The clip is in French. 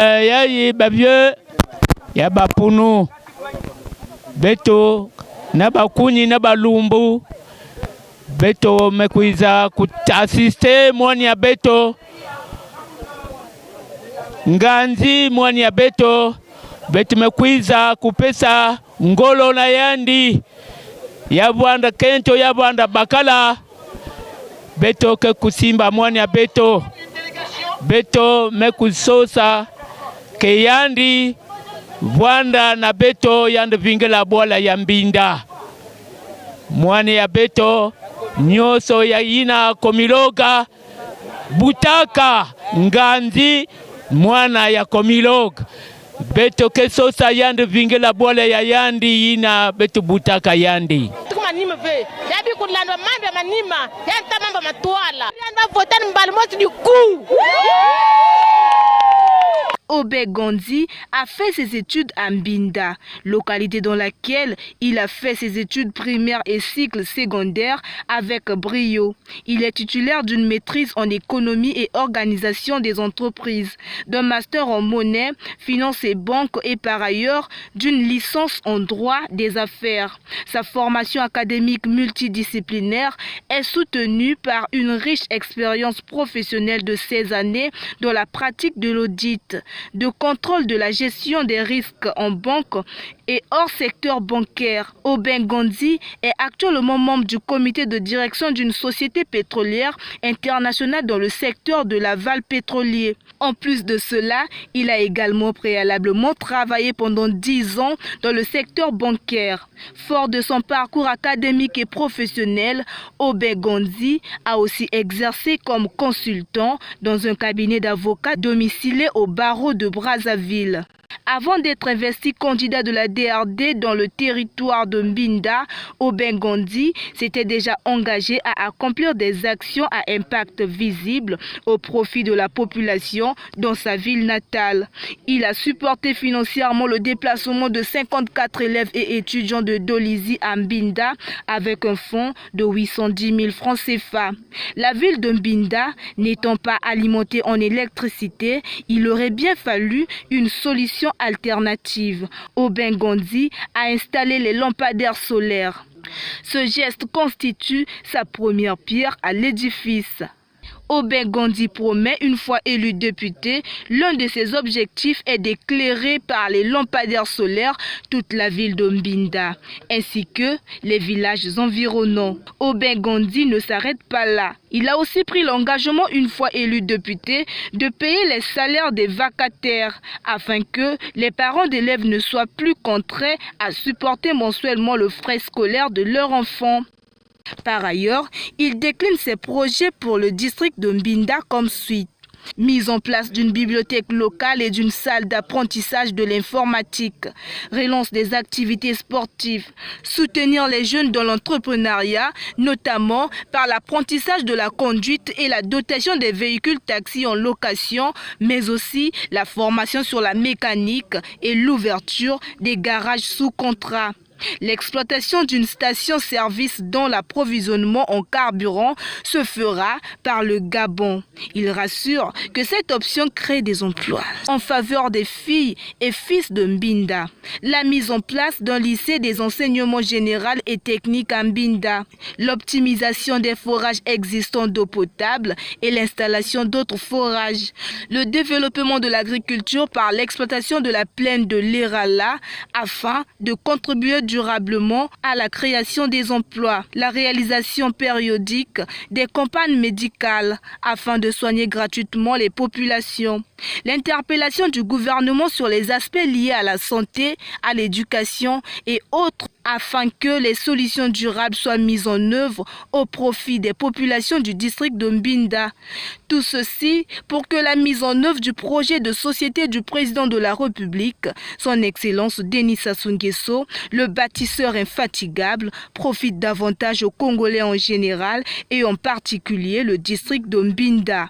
Yayi babye ya bapunu beto na bakuni na balumbu beto mekuiza kutasiste mwani ya beto nganzi mwani ya beto mekwiza kupesa ngolo na yandi ya bwanda kento ya bwanda bakala beto ke kusimba mwani ya beto mekusosa ke yandi bwanda na beto yandi vingela bola ya mbinda mwani ya beto nyoso ya ina komiloga butaka nganzi mwana ya komiloga beto kesosa yandi vingela bola ya yandi ina beto butaka yandi manima ve yabi kulando mambe manima yanta mambe matwala yanda voter mbalmosi du coup. Obeng Gandhi a fait ses études à Mbinda, localité dans laquelle il a fait ses études primaires et cycles secondaires avec brio. Il est titulaire d'une maîtrise en économie et organisation des entreprises, d'un master en monnaie, finance et banque et par ailleurs d'une licence en droit des affaires. Sa formation académique multidisciplinaire est soutenue par une riche expérience professionnelle de 16 années dans la pratique de l'audit, de contrôle de la gestion des risques en banque et hors secteur bancaire. Obeng Gandhi est actuellement membre du comité de direction d'une société pétrolière internationale dans le secteur de l'aval pétrolier. En plus de cela, il a également préalablement travaillé pendant 10 ans dans le secteur bancaire. Fort de son parcours académique et professionnel, Obeng Gandhi a aussi exercé comme consultant dans un cabinet d'avocats domicilié au barreau de Brazzaville. Avant d'être investi candidat de la DRD dans le territoire de Mbinda, Obeng Gandhi s'était déjà engagé à accomplir des actions à impact visible au profit de la population dans sa ville natale. Il a supporté financièrement le déplacement de 54 élèves et étudiants de Dolisie à Mbinda avec un fonds de 810 000 francs CFA. La ville de Mbinda n'étant pas alimentée en électricité, il aurait bien fallu une solution alternative. Obeng Gandhi a installé les lampadaires solaires. Ce geste constitue sa première pierre à l'édifice. Obeng Gandhi promet, une fois élu député, l'un de ses objectifs est d'éclairer par les lampadaires solaires toute la ville de Mbinda, ainsi que les villages environnants. Obeng Gandhi ne s'arrête pas là. Il a aussi pris l'engagement, une fois élu député, de payer les salaires des vacataires, afin que les parents d'élèves ne soient plus contraints à supporter mensuellement le frais scolaire de leurs enfants. Par ailleurs, il décline ses projets pour le district de Mbinda comme suit. Mise en place d'une bibliothèque locale et d'une salle d'apprentissage de l'informatique, relance des activités sportives, soutenir les jeunes dans l'entrepreneuriat, notamment par l'apprentissage de la conduite et la dotation des véhicules taxis en location, mais aussi la formation sur la mécanique et l'ouverture des garages sous contrat. L'exploitation d'une station-service dont l'approvisionnement en carburant se fera par le Gabon. Il rassure que cette option crée des emplois en faveur des filles et fils de Mbinda. La mise en place d'un lycée des enseignements généraux et techniques à Mbinda, l'optimisation des forages existants d'eau potable et l'installation d'autres forages, le développement de l'agriculture par l'exploitation de la plaine de l'Erala afin de contribuer durablement à la création des emplois, la réalisation périodique des campagnes médicales afin de soigner gratuitement les populations, l'interpellation du gouvernement sur les aspects liés à la santé, à l'éducation et autres afin que les solutions durables soient mises en œuvre au profit des populations du district de Mbinda. Tout ceci pour que la mise en œuvre du projet de société du président de la République, son Excellence Denis Sassou Nguesso, le bâtisseur infatigable, profite davantage aux Congolais en général et en particulier le district de Mbinda.